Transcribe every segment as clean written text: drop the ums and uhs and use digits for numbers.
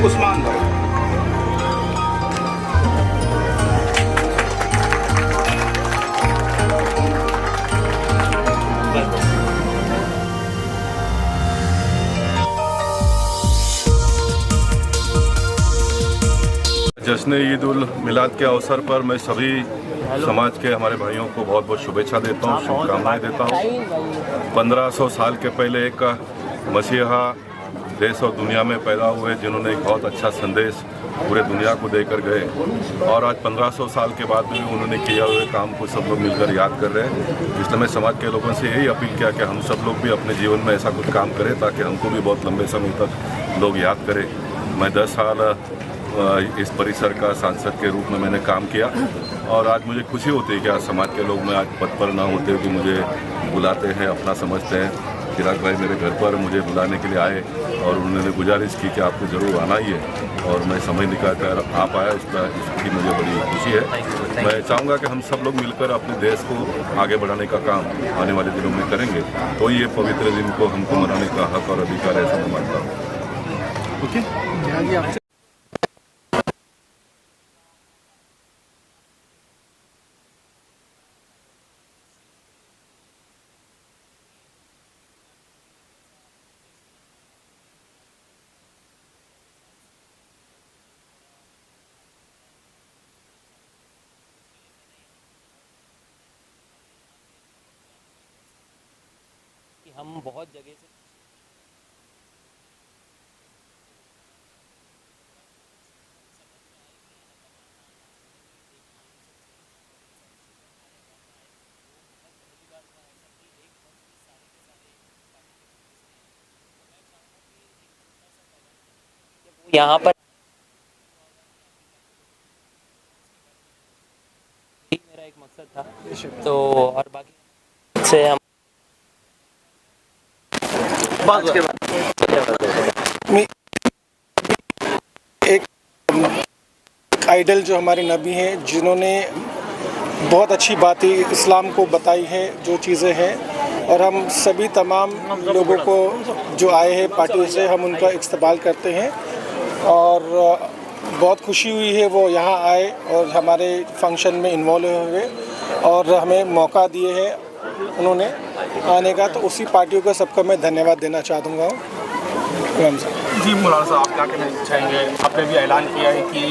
उस्मान भाई। जश्न ईद उल मिलाद के अवसर पर मैं सभी समाज के हमारे भाइयों को बहुत बहुत शुभेच्छा देता हूँ, शुभकामनाएं देता हूँ। 1500 साल के पहले एक मसीहा देश और दुनिया में पैदा हुए जिन्होंने एक बहुत अच्छा संदेश पूरे दुनिया को देकर गए, और आज 1500 साल के बाद भी उन्होंने किया हुए काम को सब लोग मिलकर याद कर रहे हैं। इसलिए मैं समाज के लोगों से यही अपील किया कि हम सब लोग भी अपने जीवन में ऐसा कुछ काम करें ताकि हमको भी बहुत लंबे समय तक लोग याद करें। मैं 10 साल इस परिसर का सांसद के रूप में मैंने काम किया, और आज मुझे खुशी होती है कि आज समाज के लोग मैं आज पद पर ना होते हुए मुझे बुलाते हैं, अपना समझते हैं। चिराग भाई मेरे घर पर मुझे बुलाने के लिए आए और उन्होंने गुजारिश की कि आपको ज़रूर आना ही है, और मैं समय निकाल कर आ पाया, इसकी मुझे बड़ी खुशी है। मैं चाहूँगा कि हम सब लोग मिलकर अपने देश को आगे बढ़ाने का काम आने वाले दिनों में करेंगे, तो ये पवित्र दिन को हमको मनाने का हक और अधिकार है, ऐसा मैं मानता हूँ। ओके, हम बहुत जगह से यहाँ पर मेरा एक मकसद था, तो और बाकी से हम एक आइडल जो हमारे नबी हैं, जिन्होंने बहुत अच्छी बातें इस्लाम को बताई हैं, जो चीज़ें हैं, और हम सभी तमाम लोगों को जो आए हैं पार्टी से, हम उनका इस्तकबाल करते हैं। और बहुत खुशी हुई है वो यहाँ आए और हमारे फंक्शन में इन्वॉल्व हुए और हमें मौका दिए हैं उन्होंने आने का, तो उसी पार्टियों को सबका मैं धन्यवाद देना चाहूँगा। जी मौलाना साहब, आप क्या कहना चाहेंगे? आपने भी ऐलान किया है कि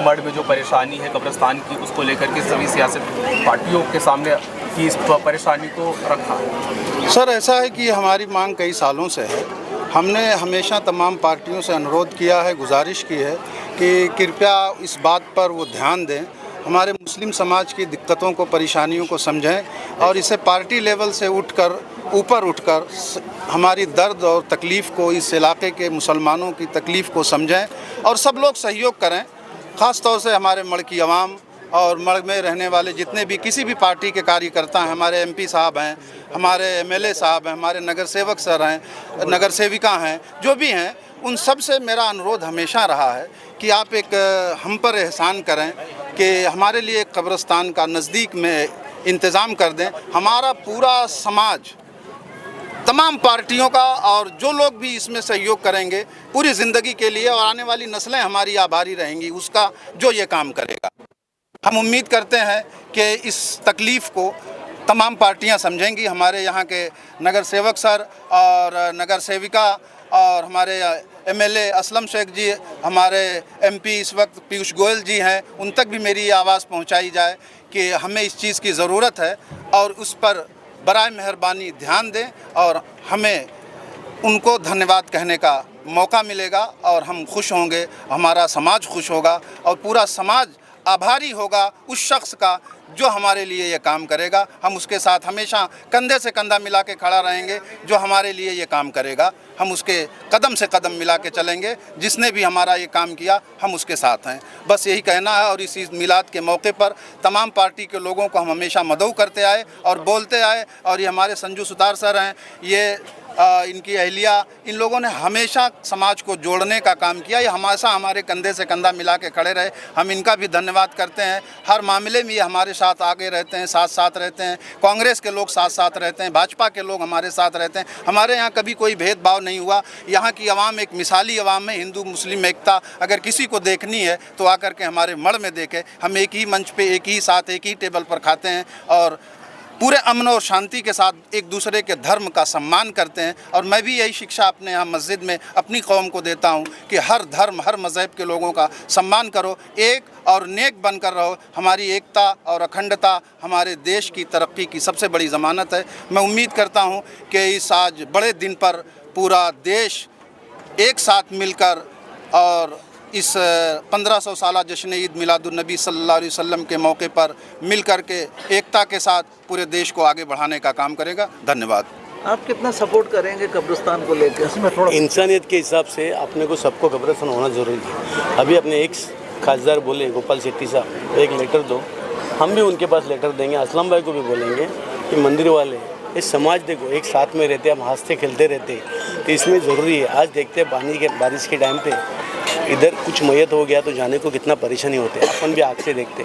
मड में जो परेशानी है कब्रिस्तान की, उसको लेकर के सभी सियासत पार्टियों के सामने की इस परेशानी को रखा है। सर, ऐसा है कि हमारी मांग कई सालों से है। हमने हमेशा तमाम पार्टियों से अनुरोध किया है, गुजारिश की है कि कृपया इस बात पर वो ध्यान दें, हमारे मुस्लिम समाज की दिक्कतों को, परेशानियों को समझें, और इसे पार्टी लेवल से ऊपर उठकर हमारी दर्द और तकलीफ़ को, इस इलाके के मुसलमानों की तकलीफ़ को समझें और सब लोग सहयोग करें। ख़ास तौर से हमारे मड़ की आवाम और मड़ में रहने वाले जितने भी किसी भी पार्टी के कार्यकर्ता हैं, हमारे एमपी साहब हैं, हमारे एमएलए साहब हैं, हमारे नगर सेवक सर हैं, नगर सेविका हैं, जो भी हैं, उन सब से मेरा अनुरोध हमेशा रहा है कि आप एक हम पर एहसान करें कि हमारे लिए एक कब्रिस्तान का नज़दीक में इंतज़ाम कर दें। हमारा पूरा समाज, तमाम पार्टियों का, और जो लोग भी इसमें सहयोग करेंगे पूरी ज़िंदगी के लिए, और आने वाली नस्लें हमारी आभारी रहेंगी उसका जो ये काम करेगा। हम उम्मीद करते हैं कि इस तकलीफ़ को तमाम पार्टियां समझेंगी। हमारे यहाँ के नगर सेवक सर और नगर सेविका और हमारे एमएलए असलम शेख जी, हमारे एमपी इस वक्त पीयूष गोयल जी हैं, उन तक भी मेरी आवाज़ पहुँचाई जाए कि हमें इस चीज़ की ज़रूरत है और उस पर बराए मेहरबानी ध्यान दें, और हमें उनको धन्यवाद कहने का मौका मिलेगा और हम खुश होंगे, हमारा समाज खुश होगा और पूरा समाज आभारी होगा उस शख्स का जो हमारे लिए ये काम करेगा। हम उसके साथ हमेशा कंधे से कंधा मिला के खड़ा रहेंगे, जो हमारे लिए ये काम करेगा हम उसके कदम से कदम मिला के चलेंगे। जिसने भी हमारा ये काम किया हम उसके साथ हैं, बस यही कहना है। और इस मिलाद के मौके पर तमाम पार्टी के लोगों को हम हमेशा मदऊ करते आए और बोलते आए, और ये हमारे संजू सुतार सर हैं, ये इनकी अहलिया, इन लोगों ने हमेशा समाज को जोड़ने का काम किया। ये हमेशा हमारे कंधे से कंधा मिला के खड़े रहे। हम इनका भी धन्यवाद करते हैं। हर मामले में ये हमारे साथ आगे रहते हैं, साथ साथ रहते हैं। कांग्रेस के लोग साथ साथ रहते हैं, भाजपा के लोग हमारे साथ रहते हैं। हमारे यहाँ कभी कोई भेदभाव नहीं हुआ। यहाँ की आवाम एक मिसाली आवाम है। हिंदू मुस्लिम एकता अगर किसी को देखनी है तो आकर के हमारे मड़ में देखे। हम एक ही मंच पे, एक ही साथ, एक ही टेबल पर खाते हैं और पूरे अमन और शांति के साथ एक दूसरे के धर्म का सम्मान करते हैं। और मैं भी यही शिक्षा अपने यहाँ मस्जिद में अपनी कौम को देता हूँ कि हर धर्म, हर मज़हब के लोगों का सम्मान करो, एक और नेक बनकर रहो। हमारी एकता और अखंडता हमारे देश की तरक्की की सबसे बड़ी ज़मानत है। मैं उम्मीद करता हूँ कि इस आज बड़े दिन पर पूरा देश एक साथ मिलकर और इस 1500 साला जश्न ईद मिलादुन्नबी सल्लल्लाहु अलैहि वसल्लम के मौके पर मिल कर के एकता के साथ पूरे देश को आगे बढ़ाने का काम करेगा। धन्यवाद। आप कितना सपोर्ट करेंगे कब्रिस्तान को लेकर? इसमें थोड़ा इंसानियत के हिसाब से अपने को सबको कब्रिस्तान होना ज़रूरी है। अभी अपने एक खासदार बोले गोपाल शेट्टी साहब, एक लेटर दो, हम भी उनके पास लेटर देंगे। असलम भाई को भी बोलेंगे कि मंदिर वाले ये समाज देखो एक साथ में रहते, हम हंसते खेलते रहते, तो इसमें ज़रूरी है। आज देखते हैं बारिश के टाइम पे इधर कुछ मैयत हो गया तो जाने को कितना परेशानी होते हैं, अपन भी आँख से देखते।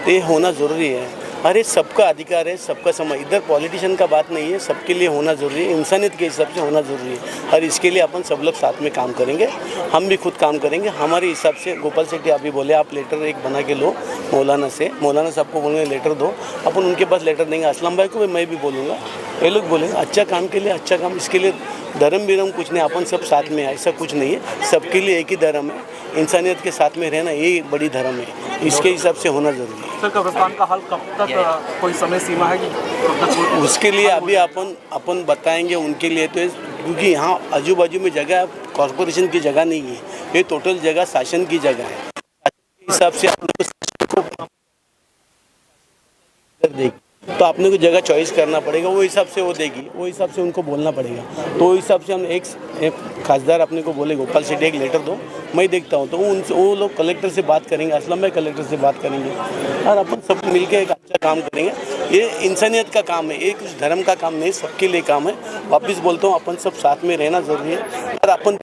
तो ये होना ज़रूरी है। अरे सबका अधिकार है, सबका समय, इधर पॉलिटिशियन का बात नहीं है, सबके लिए होना ज़रूरी है। इंसानियत के हिसाब से होना ज़रूरी है और इसके लिए अपन सब लोग साथ में काम करेंगे। हम भी खुद काम करेंगे हमारे हिसाब से। गोपाल शेट्टी आप भी बोले आप लेटर एक बना के लो मौलाना से, मौलाना साहब को बोलेंगे लेटर दो, अपन उनके पास लेटर देंगे। असलम भाई को भी मैं भी बोलूँगा, ये लोग बोलेंगे अच्छा काम के लिए अच्छा काम। इसके लिए धर्म विरम कुछ नहीं, अपन सब साथ में है, ऐसा कुछ नहीं है। सबके लिए एक ही धर्म है, इंसानियत के साथ में रहना ये बड़ी धर्म है। इसके हिसाब से होना ज़रूरी है। सर कब्रिस्तान का हल कब तक, कोई समय सीमा है कि कब तक? उसके लिए अभी अपन बताएंगे उनके लिए, तो क्योंकि यहाँ आजू बाजू में जगह कॉर्पोरेशन की जगह नहीं है, ये टोटल जगह शासन की जगह है। हिसाब से तो आपने को जगह चॉइस करना पड़ेगा, वो हिसाब से वो देगी, वो हिसाब से उनको बोलना पड़ेगा। तो वो हिसाब से हम एक खासदार अपने को बोले गोपाल शेट्टी एक लेटर दो, मैं देखता हूँ। तो वो लोग कलेक्टर से बात करेंगे, असलम भाई कलेक्टर से बात करेंगे और अपन सब मिलके एक अच्छा काम करेंगे। ये इंसानियत का काम है, एक कुछ धर्म का काम नहीं, सबके लिए काम है। वापस बोलता हूँ अपन सब साथ में रहना ज़रूरी है। और अपन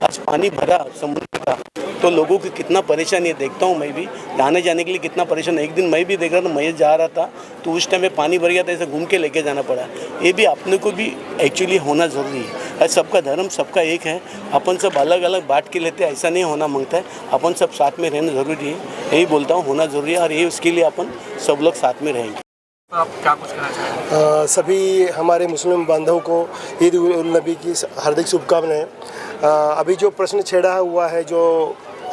आज पानी भरा समुद्र का तो लोगों की कितना परेशानी है, देखता हूँ मैं भी नहाने जाने के लिए कितना परेशान। एक दिन मैं भी देख रहा था, मैं जा रहा था तो उस टाइम में पानी भर गया था, ऐसे घूम के लेके जाना पड़ा। ये भी अपने को भी एक्चुअली होना ज़रूरी है। सबका धर्म सबका एक है, अपन सब अलग अलग बांट के लेते, ऐसा नहीं होना मांगता है। अपन सब साथ में रहना ज़रूरी है, यही बोलता हूँ, होना ज़रूरी है। और ये उसके लिए अपन सब लोग साथ में रहेंगे। आप क्या कुछ कहना चाहेंगे? सभी हमारे मुस्लिम बांधवों को ईद उल नबी की हार्दिक शुभकामनाएं। अभी जो प्रश्न छेड़ा हुआ है जो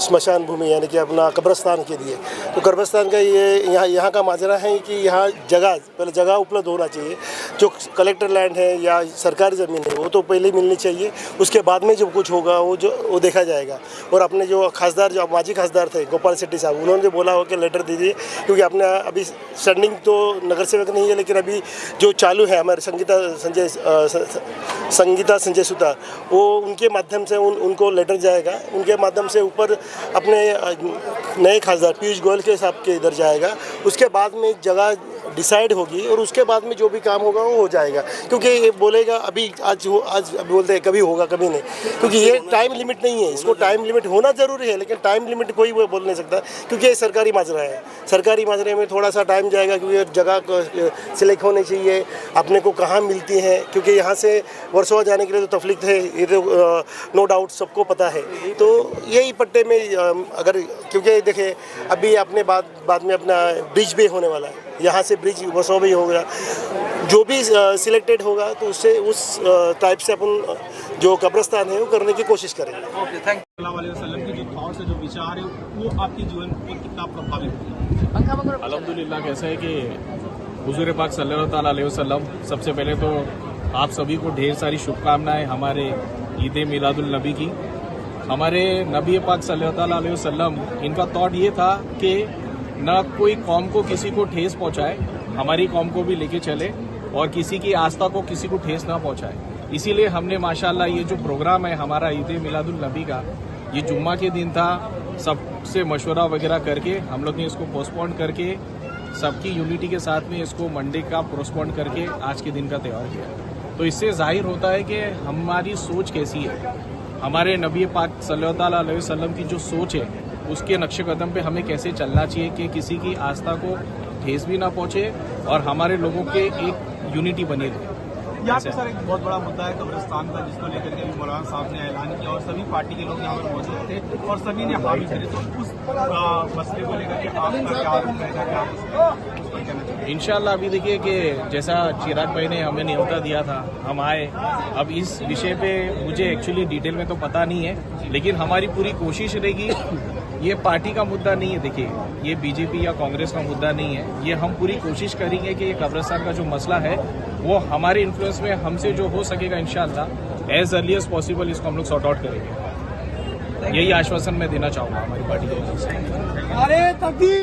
स्मशान भूमि यानी कि अपना कब्रिस्तान के लिए, तो कब्रिस्तान का ये यहाँ का माजरा है कि यहाँ पहले जगह उपलब्ध होना चाहिए। जो कलेक्टर लैंड है या सरकारी ज़मीन है वो तो पहले मिलनी चाहिए, उसके बाद में जो कुछ होगा वो देखा जाएगा। और अपने जो खासदार, जो माजी खासदार थे गोपाल शेट्टी साहब, उन्होंने बोला हो कि लेटर दीजिए, क्योंकि अपने अभी स्टैंडिंग तो नगर सेवक नहीं है, लेकिन अभी जो चालू है हमारे संगीता संजय सुतार, वो उनके माध्यम से उनको लेटर जाएगा। उनके माध्यम से ऊपर अपने नए खासदार पीयूष गोयल के साहब के इधर जाएगा। उसके बाद में जगह डिसाइड होगी और उसके बाद में जो भी काम होगा वो हो जाएगा। क्योंकि ये बोलेगा अभी आज बोलते हैं कभी होगा कभी नहीं, क्योंकि ये टाइम लिमिट नहीं है। इसको टाइम लिमिट होना ज़रूरी है, लेकिन टाइम लिमिट कोई वो बोल नहीं सकता, क्योंकि ये सरकारी माजरा है। सरकारी माजरे में थोड़ा सा टाइम जाएगा, क्योंकि जगह सिलेक्ट होनी चाहिए, अपने को कहाँ मिलती है, क्योंकि यहाँ से वर्सोवा जाने के लिए तो तफलीक है, ये तो नो डाउट सबको पता है। तो यही पट्टे में अगर, क्योंकि देखिए अभी अपने बाद में अपना ब्रिज भी होने वाला है, यहाँ से ब्रिज वर्सोवा भी होगा, जो भी सिलेक्टेड होगा तो उससे उस टाइप से अपन जो कब्रिस्तान है वो करने की कोशिश करेंगे। Okay, thank you. सल्लल्लाहु अलैहि वसल्लम की जो थॉट्स है, जो विचार है, वो आपके जीवन पर कितना प्रभावित हुआ? अल्हम्दुलिल्लाह कैसा है कि हुजूर पाक सल्लल्लाहु अलैहि वसल्लम, सबसे पहले तो आप सभी को ढेर सारी शुभकामनाएं हमारे ईद मिलादुल नबी की। हमारे नबी पाक सल्लल्लाहु अलैहि वसल्लम, इनका थॉट ये था कि न कोई कौम को किसी को ठेस पहुंचाए, हमारी कौम को भी लेके चले और किसी की आस्था को किसी को ठेस ना पहुंचाए। इसीलिए हमने माशाल्लाह ये जो प्रोग्राम है हमारा ईद मिलादुल नबी का, ये जुम्मा के दिन था, सबसे मशवरा वगैरह करके हम लोग ने इसको पोस्टपोन करके सबकी यूनिटी के साथ में इसको मंडे का पोस्टपोन करके आज के दिन का त्यौहार किया। तो इससे जाहिर होता है कि हमारी सोच कैसी है। हमारे नबी पाक सल्लल्लाहु अलैहि वसल्लम की जो सोच है उसके नक्शे कदम पे हमें कैसे चलना चाहिए कि किसी की आस्था को ठेस भी ना पहुंचे और हमारे लोगों के एक यूनिटी बनी रहे। यहाँ पे सर एक बहुत बड़ा मुद्दा है कब्रिस्तान का, जिसको लेकर के अभी मौलाना साहब ने ऐलान किया और सभी पार्टी के लोग यहाँ पर मौजूद थे और सभी ने हामी करी। तो उस मसले को लेकर के आपका क्या रूप रहेगा, क्या आप उस पर कहना चाहिए? इंशाल्लाह अभी देखिए कि जैसा चिराग भाई ने हमें न्योता दिया था, हम आए। अब इस विषय पे मुझे एक्चुअली डिटेल में तो पता नहीं है, लेकिन हमारी पूरी कोशिश रहेगी। ये पार्टी का मुद्दा नहीं है, देखिए ये बीजेपी या कांग्रेस का मुद्दा नहीं है। ये हम पूरी कोशिश करेंगे कि ये कब्रिस्तान का जो मसला है वो हमारे इन्फ्लुएंस में हमसे जो हो सकेगा इंशाल्लाह एज अर्ली एज पॉसिबल इसको हम लोग सॉर्ट आउट करेंगे। यही आश्वासन मैं देना चाहूँगा हमारी पार्टी की तरफ से।